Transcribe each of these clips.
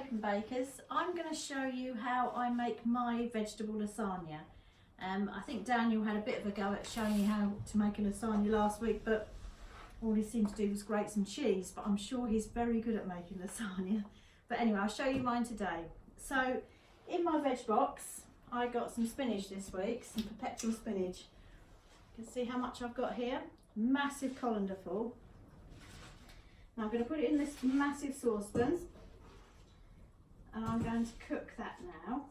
Open Bakers. I'm going to show you how I make my vegetable lasagna. I think Daniel had a bit of a go at showing you how to make a lasagna last week, but all he seemed to do was grate some cheese, but I'm sure he's very good at making lasagna. But anyway, I'll show you mine today. So in my veg box, I got some spinach this week, some perpetual spinach. You can see how much I've got here. Massive colander full. Now I'm going to put it in this massive saucepan and I'm going to cook that now.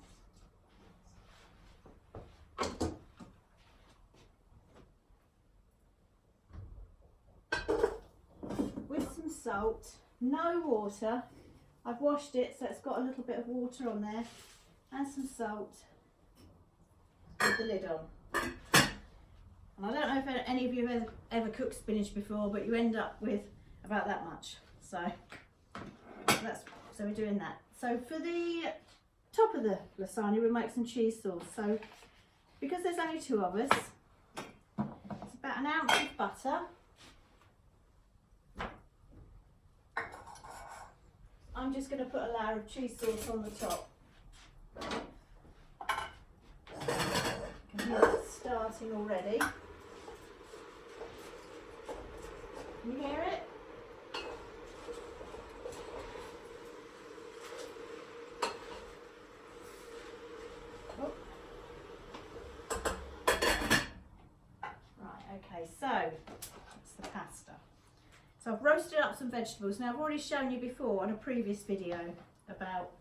With some salt, no water. I've washed it so it's got a little bit of water on there, and some salt with the lid on. And I don't know if any of you have ever cooked spinach before, but you end up with about that much. So we're doing that. So for the top of the lasagna, we'll make some cheese sauce. So because there's only two of us, it's about an ounce of butter. I'm just going to put a layer of cheese sauce on the top. You can hear it starting already. Can you hear it? Oh. Right, okay, so it's the pasta. So I've roasted up some vegetables. Now I've already shown you before on a previous video about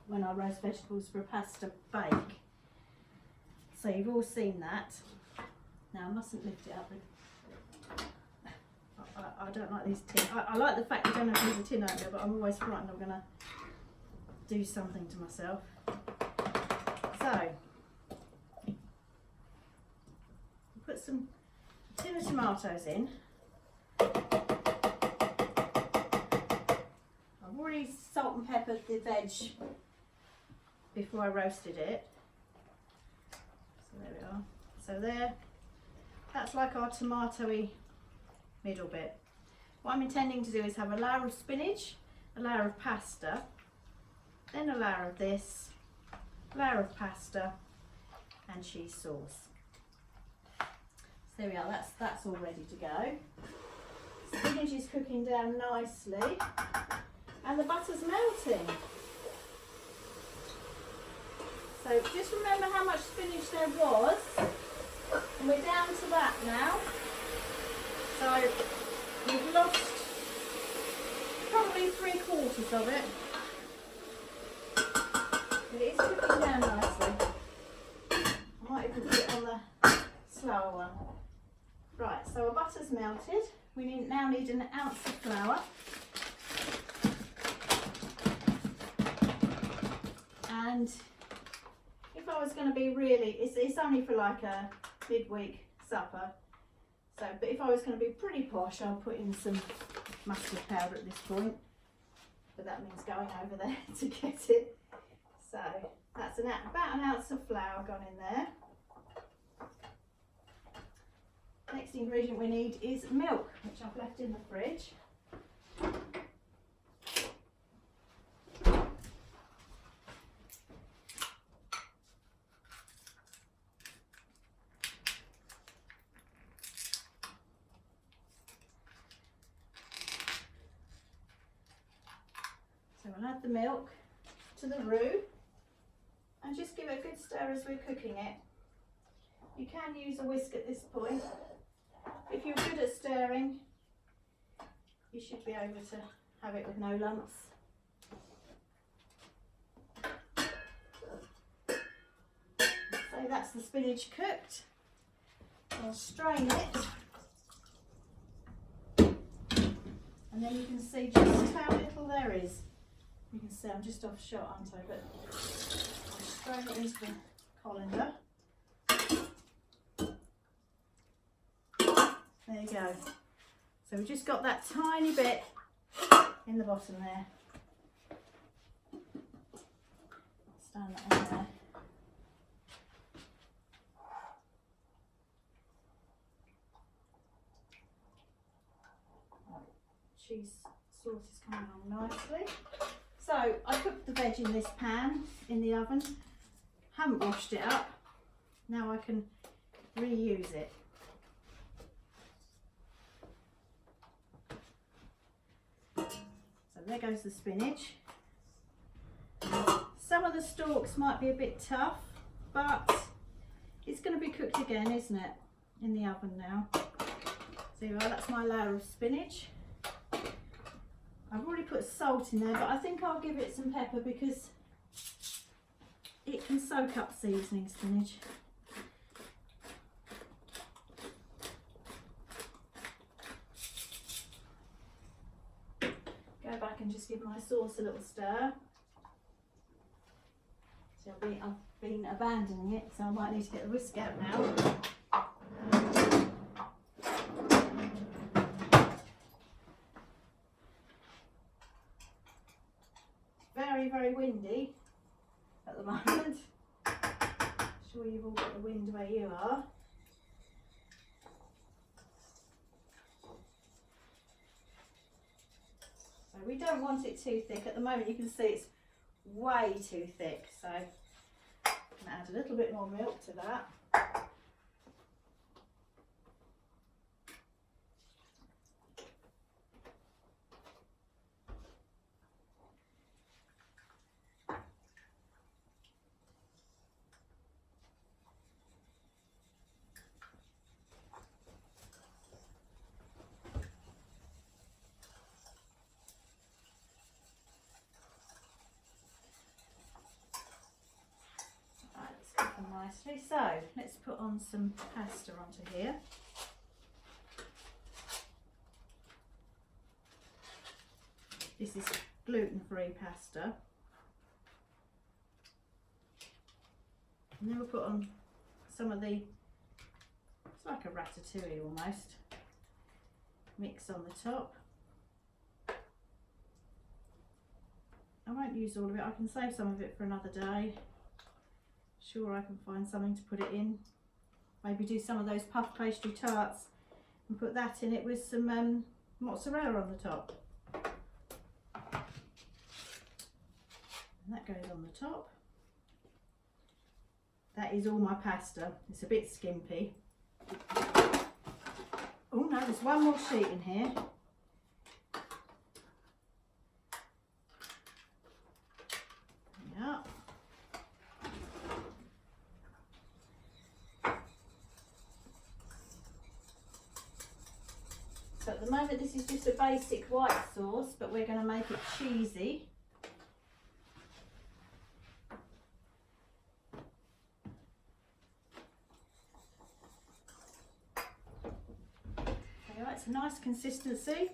when I roast vegetables for a pasta bake. So you've all seen that. Now I mustn't lift it up. I don't like these tin. I like the fact you don't have to use a tin opener, but I'm always frightened I'm going to do something to myself. So put some tin of tomatoes in. I've already salt and peppered the veg before I roasted it. So there we are. So there, that's like our tomatoey middle bit. What I'm intending to do is have a layer of spinach, a layer of pasta, then a layer of this, a layer of pasta and cheese sauce. So there we are, that's all ready to go. Spinach is cooking down nicely and the butter's melting. So just remember how much spinach there was, and we're down to that now. So we've lost probably 3/4 of it, but it is cooking down nicely. I might even put it on the slower one. Right, so our butter's melted. We now need an ounce of flour. And if I was going to be really, it's only for like a midweek supper. So, but if I was going to be pretty posh, I'll put in some mustard powder at this point. But that means going over there to get it. So that's about an ounce of flour gone in there. Next ingredient we need is milk, which I've left in the fridge. So we'll add the milk to the roux and just give it a good stir as we're cooking it. You can use a whisk at this point. If you're good at stirring, you should be able to have it with no lumps. So that's the spinach cooked. I'll strain it. And then you can see just how little there is. You can see I'm just off shot, aren't I? But I'll strain it into the colander. There you go. So we've just got that tiny bit in the bottom there. Stand that on there. Cheese sauce is coming along nicely. So I cooked the veg in this pan in the oven, haven't washed it up. Now I can reuse it. So there goes the spinach. Some of the stalks might be a bit tough, but it's going to be cooked again, isn't it, in the oven now. So you are, that's my layer of spinach. I've already put salt in there, but I think I'll give it some pepper because it can soak up seasoning, spinach. Go back and just give my sauce a little stir. So I've been abandoning it, so I might need to get the whisk out now. Very windy at the moment. I'm sure you've all got the wind where you are. So we don't want it too thick. At the moment you can see it's way too thick, so I'm going to add a little bit more milk to that. Nicely. So let's put on some pasta onto here. This is gluten-free pasta. And then we'll put on some of the, it's like a ratatouille almost, mix on the top. I won't use all of it, I can save some of it for another day. Sure, I can find something to put it in. Maybe do some of those puff pastry tarts and put that in it with some mozzarella on the top. And that goes on the top. That is all my pasta. It's a bit skimpy. Oh no, there's one more sheet in here. Yeah. So at the moment this is just a basic white sauce, but we're going to make it cheesy. There, it's a nice consistency.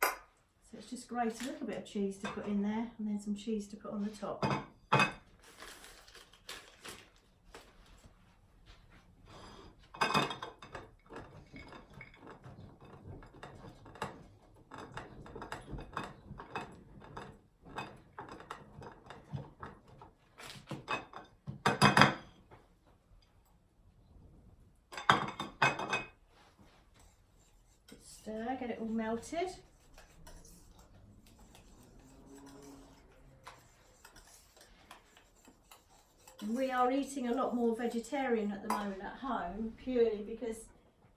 So it's just grate a little bit of cheese to put in there and then some cheese to put on the top. Stir, get it all melted. We are eating a lot more vegetarian at the moment at home, purely because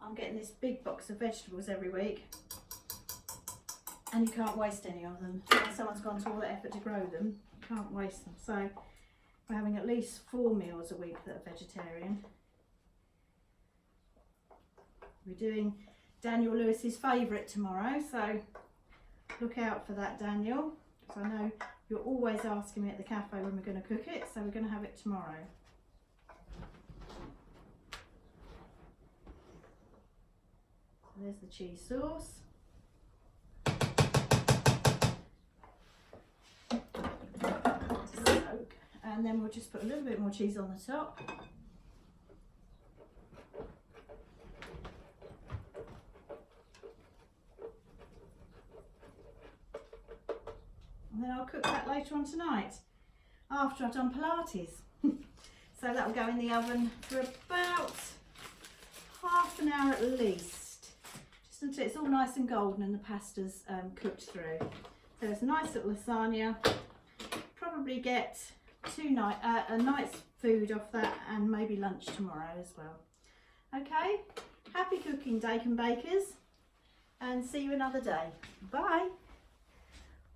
I'm getting this big box of vegetables every week and you can't waste any of them. When someone's gone to all the effort to grow them, you can't waste them. So we're having at least 4 meals a week that are vegetarian. We're doing Daniel Lewis's favourite tomorrow, so look out for that, Daniel, because I know you're always asking me at the cafe when we're going to cook it, so we're going to have it tomorrow. So there's the cheese sauce. And then we'll just put a little bit more cheese on the top. And then I'll cook that later on tonight after I've done Pilates. So that will go in the oven for about half an hour at least, just until it's all nice and golden and the pasta's cooked through. So it's a nice little lasagna. Probably get a night's food off that, and maybe lunch tomorrow as well. Okay, happy cooking, Dakin Bakers, and see you another day. Bye.